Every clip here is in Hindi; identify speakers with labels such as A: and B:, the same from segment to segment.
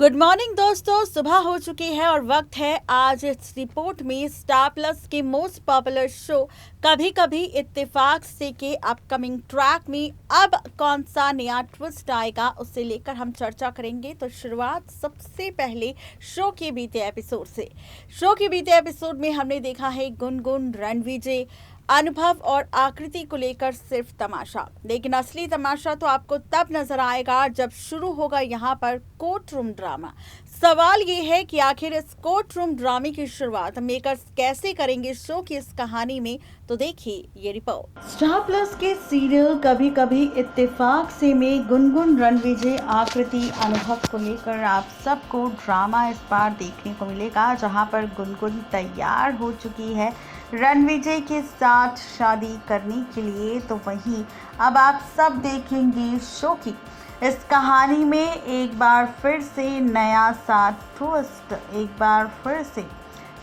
A: गुड मॉर्निंग दोस्तों, सुबह हो चुकी है और वक्त है आज इस रिपोर्ट में स्टार प्लस के मोस्ट पॉपुलर शो कभी कभी इत्तेफाक से के अपकमिंग ट्रैक में अब कौन सा नया ट्विस्ट आएगा उससे लेकर हम चर्चा करेंगे। तो शुरुआत सबसे पहले शो के बीते एपिसोड से। शो के बीते एपिसोड में हमने देखा है गुनगुन, रणविजय, अनुभव और आकृति को लेकर सिर्फ तमाशा, लेकिन असली तमाशा तो आपको तब नजर आएगा जब शुरू होगा यहाँ पर कोर्ट रूम ड्रामा। सवाल ये है कि आखिर इस कोर्ट रूम ड्रामे की शुरुआत मेकर्स कैसे करेंगे शो की इस कहानी में। तो देखिए ये रिपोर्ट। स्टार प्लस के सीरियल कभी कभी इत्तेफाक से में गुनगुन, रणविजय, आकृति, अनुभव को लेकर आप सबको ड्रामा इस बार देखने को मिलेगा, जहां पर गुनगुन तैयार हो चुकी है रणविजय के साथ शादी करने के लिए। तो वहीं अब आप सब देखेंगे शो की इस कहानी में एक बार फिर से नया सा ट्विस्ट, एक बार फिर से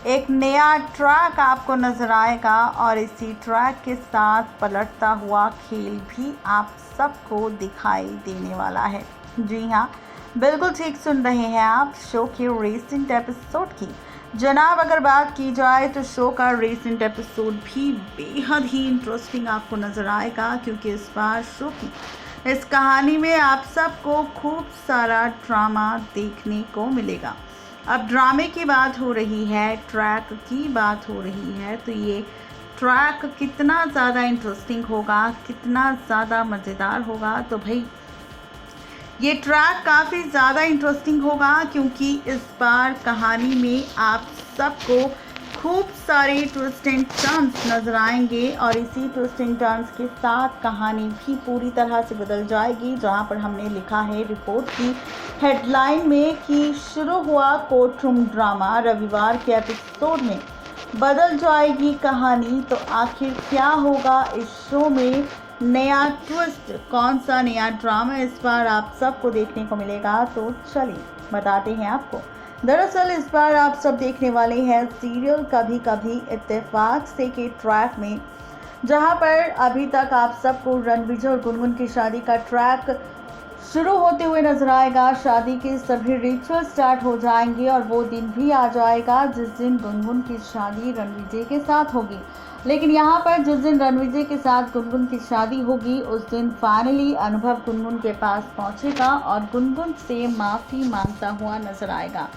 A: एक नया ट्रैक आपको नजर आएगा और इसी ट्रैक के साथ पलटता हुआ खेल भी आप सबको दिखाई देने वाला है। जी हाँ, बिल्कुल ठीक सुन रहे हैं आप, शो के रिसेंट एपिसोड की जनाब अगर बात की जाए तो शो का रिसेंट एपिसोड भी बेहद ही इंटरेस्टिंग आपको नज़र आएगा, क्योंकि इस बार शो की इस कहानी में आप सबको खूब सारा ड्रामा देखने को मिलेगा। अब ड्रामे की बात हो रही है, ट्रैक की बात हो रही है, तो ये ट्रैक कितना ज़्यादा इंटरेस्टिंग होगा, कितना ज़्यादा मज़ेदार होगा। तो भाई ये ट्रैक काफ़ी ज़्यादा इंटरेस्टिंग होगा, क्योंकि इस बार कहानी में आप सबको खूब सारे ट्विस्ट एंड टर्न्स नज़र आएंगे और इसी ट्विस्ट एंड टर्न्स के साथ कहानी भी पूरी तरह से बदल जाएगी। जहां पर हमने लिखा है रिपोर्ट की हेडलाइन में कि शुरू हुआ कोर्ट रूम ड्रामा, रविवार के एपिसोड में बदल जाएगी कहानी। तो आखिर क्या होगा इस शो में, नया ट्विस्ट, कौन सा नया ड्रामा इस बार आप सबको देखने को मिलेगा, तो चलिए बताते हैं आपको। दरअसल इस बार आप सब देखने वाले हैं सीरियल कभी कभी इत्तेफाक से के ट्रैक में, जहां पर अभी तक आप सबको रणविजय और गुनगुन की शादी का ट्रैक शुरू होते हुए नजर आएगा। शादी के सभी रिचुअल स्टार्ट हो जाएंगे और वो दिन भी आ जाएगा जिस दिन गुनगुन की शादी रणविजय के साथ होगी। लेकिन यहाँ पर जिस दिन रणविजय के साथ गुनगुन की शादी होगी उस दिन फाइनली अनुभव गुनगुन के पास पहुँचेगा और गुनगुन से माफ़ी मांगता हुआ नजर आएगा।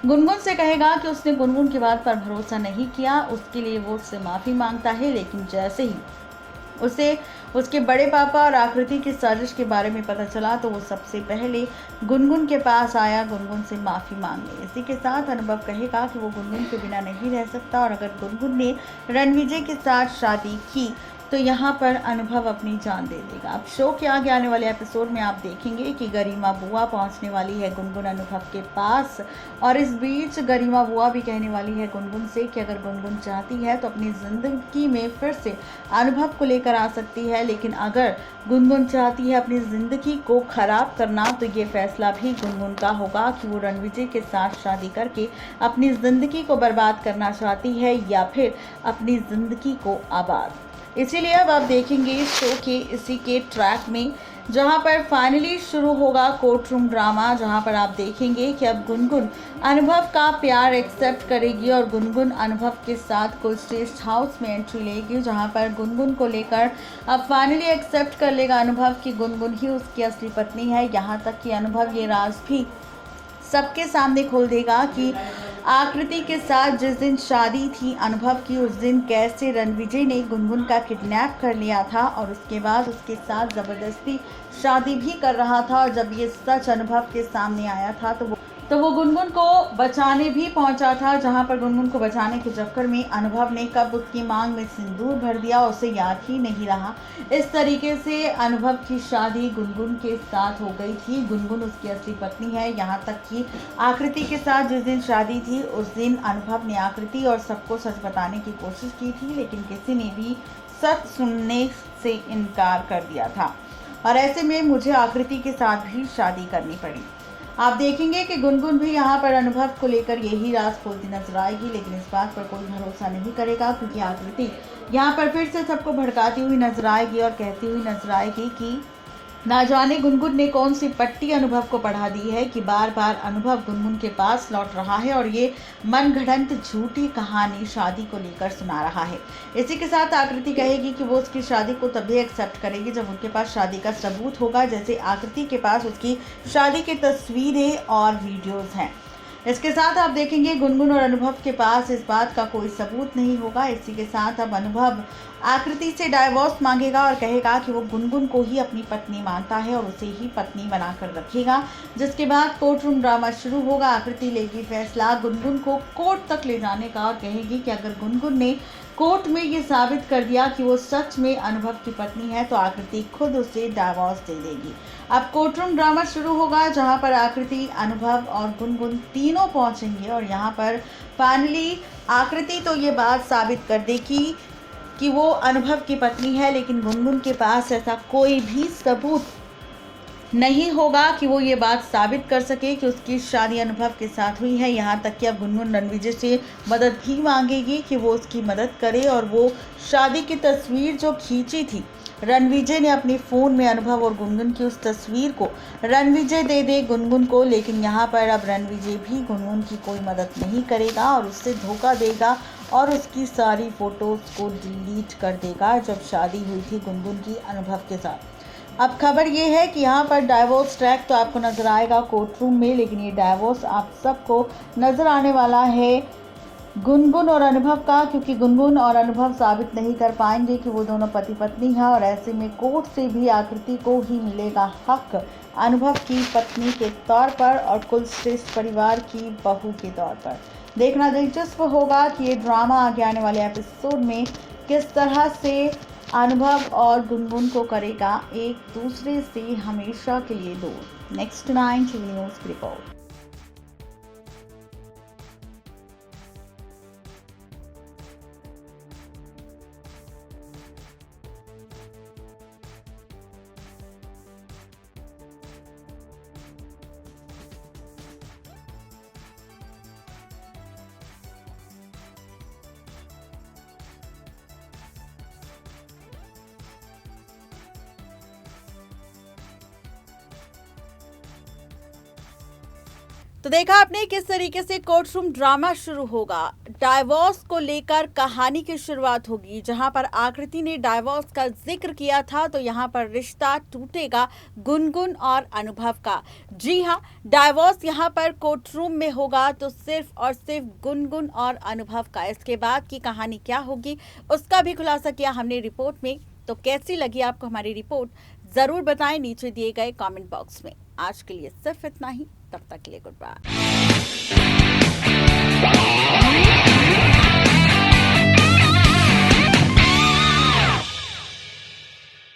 A: गुनगुन से कहेगा कि उसने गुनगुन की बात पर भरोसा नहीं किया, उसके लिए वो उससे माफ़ी मांगता है। लेकिन जैसे ही उसे उसके बड़े पापा और आकृति की साजिश के बारे में पता चला तो वो सबसे पहले गुनगुन के पास आया गुनगुन से माफ़ी मांगने। इसी के साथ अनुभव कहेगा कि वो गुनगुन के बिना नहीं रह सकता और अगर गुनगुन ने रणविजय के साथ शादी की तो यहाँ पर अनुभव अपनी जान दे देगा। अब शो के आगे आने वाले एपिसोड में आप देखेंगे कि गरिमा बुआ पहुँचने वाली है गुनगुन अनुभव के पास, और इस बीच गरिमा बुआ भी कहने वाली है गुनगुन से कि अगर गुनगुन चाहती है तो अपनी ज़िंदगी में फिर से अनुभव को लेकर आ सकती है, लेकिन अगर गुनगुन चाहती है अपनी ज़िंदगी को ख़राब करना तो ये फैसला भी गुनगुन का होगा कि वो रणविजय के साथ शादी करके अपनी ज़िंदगी को बर्बाद करना चाहती है या फिर अपनी ज़िंदगी को आबाद। इसीलिए अब आप देखेंगे शो के इसी के ट्रैक में, जहां पर फाइनली शुरू होगा कोर्ट रूम ड्रामा, जहां पर आप देखेंगे कि अब गुनगुन अनुभव का प्यार एक्सेप्ट करेगी और गुनगुन अनुभव के साथ कोई गेस्ट हाउस में एंट्री लेगी, जहां पर गुनगुन को लेकर अब फाइनली एक्सेप्ट कर लेगा अनुभव कि गुनगुन ही उसकी असली पत्नी है। यहाँ तक कि अनुभव ये राज भी सबके सामने खोल देगा कि आकृति के साथ जिस दिन शादी थी अनुभव की, उस दिन कैसे रणविजय ने गुनगुन का किडनैप कर लिया था और उसके बाद उसके साथ ज़बरदस्ती शादी भी कर रहा था। और जब ये सच अनुभव के सामने आया था तो वो गुनगुन को बचाने भी पहुंचा था, जहां पर गुनगुन को बचाने के चक्कर में अनुभव ने कब उसकी मांग में सिंदूर भर दिया उसे याद ही नहीं रहा। इस तरीके से अनुभव की शादी गुनगुन के साथ हो गई थी। गुनगुन उसकी असली पत्नी है। यहाँ तक कि आकृति के साथ जिस दिन शादी थी उस दिन अनुभव ने आकृति और सबको सच बताने की कोशिश की थी, लेकिन किसी ने भी सच सुनने से इनकार कर दिया था और ऐसे में मुझे आकृति के साथ भी शादी करनी पड़ी। आप देखेंगे कि गुनगुन भी यहाँ पर अनुभव को लेकर यही राज खोलती नजर आएगी, लेकिन इस बात पर कोई भरोसा नहीं करेगा, क्योंकि आकृति यहाँ पर फिर से सबको भड़काती हुई नजर आएगी और कहती हुई नजर आएगी कि ना जाने गुनगुन ने कौन सी पट्टी अनुभव को पढ़ा दी है कि बार बार अनुभव गुनगुन के पास लौट रहा है और ये मनगढ़ंत झूठी कहानी शादी को लेकर सुना रहा है। इसी के साथ आकृति कहेगी कि वो उसकी शादी को तभी एक्सेप्ट करेगी जब उनके पास शादी का सबूत होगा, जैसे आकृति के पास उसकी शादी की तस्वीरें और वीडियोज हैं। इसके साथ आप देखेंगे गुनगुन और अनुभव के पास इस बात का कोई सबूत नहीं होगा। इसी के साथ अब अनुभव आकृति से डाइवोर्स मांगेगा और कहेगा कि वो गुनगुन को ही अपनी पत्नी मानता है और उसे ही पत्नी बनाकर रखेगा, जिसके बाद कोर्ट रूम ड्रामा शुरू होगा। आकृति लेगी फैसला गुनगुन को कोर्ट तक ले जाने का और कहेगी कि अगर गुनगुन ने कोर्ट में ये साबित कर दिया कि वो सच में अनुभव की पत्नी है तो आकृति खुद उसे डाइवोर्स दे देगी। अब कोर्ट रूम ड्रामा शुरू होगा, जहां पर आकृति, अनुभव और गुनगुन तीनों पहुंचेंगे और यहां पर फाइनली आकृति तो ये बात साबित कर देगी कि वो अनुभव की पत्नी है, लेकिन गुनगुन के पास ऐसा कोई भी सबूत नहीं होगा कि वो ये बात साबित कर सके कि उसकी शादी अनुभव के साथ हुई है। यहाँ तक कि अब गुनगुन रणविजय से मदद भी मांगेगी कि वो उसकी मदद करे और वो शादी की तस्वीर जो खींची थी रणविजय ने अपने फ़ोन में, अनुभव और गुनगुन की उस तस्वीर को रणविजय दे दे गुनगुन को। लेकिन यहाँ पर अब रणविजय भी गुनगुन की कोई मदद नहीं करेगा और उससे धोखा देगा और उसकी सारी फ़ोटोज़ को डिलीट कर देगा जब शादी हुई थी गुनगुन की अनुभव के साथ। अब खबर ये है कि यहाँ पर डाइवोर्स ट्रैक तो आपको नज़र आएगा कोर्ट रूम में, लेकिन ये डाइवोर्स आप सबको नज़र आने वाला है गुनगुन और अनुभव का, क्योंकि गुनगुन और अनुभव साबित नहीं कर पाएंगे कि वो दोनों पति पत्नी हैं और ऐसे में कोर्ट से भी आकृति को ही मिलेगा हक अनुभव की पत्नी के तौर पर और कुल श्रेष्ठ परिवार की बहू के तौर पर। देखना दिलचस्प होगा कि ये ड्रामा आगे आने वाले एपिसोड में किस तरह से अनुभव और गुनगुन को करेगा एक दूसरे से हमेशा के लिए दूर। नेक्स्ट 9 टीवी न्यूज़ की रिपोर्ट। तो देखा आपने किस तरीके से कोर्ट रूम ड्रामा शुरू होगा। डाइवोर्स को लेकर कहानी की शुरुआत होगी, जहां पर आकृति ने डाइवोर्स का जिक्र किया था तो यहां पर रिश्ता टूटेगा गुनगुन और अनुभव का। जी हां, डाइवोर्स यहां पर कोर्ट रूम में होगा तो सिर्फ और सिर्फ गुनगुन और अनुभव का। इसके बाद की कहानी क्या होगी उसका भी खुलासा किया हमने रिपोर्ट में। तो कैसी लगी आपको हमारी रिपोर्ट, जरूर बताएं नीचे दिए गए कमेंट बॉक्स में। आज के लिए सिर्फ इतना ही, तब तक के लिए गुड बाय।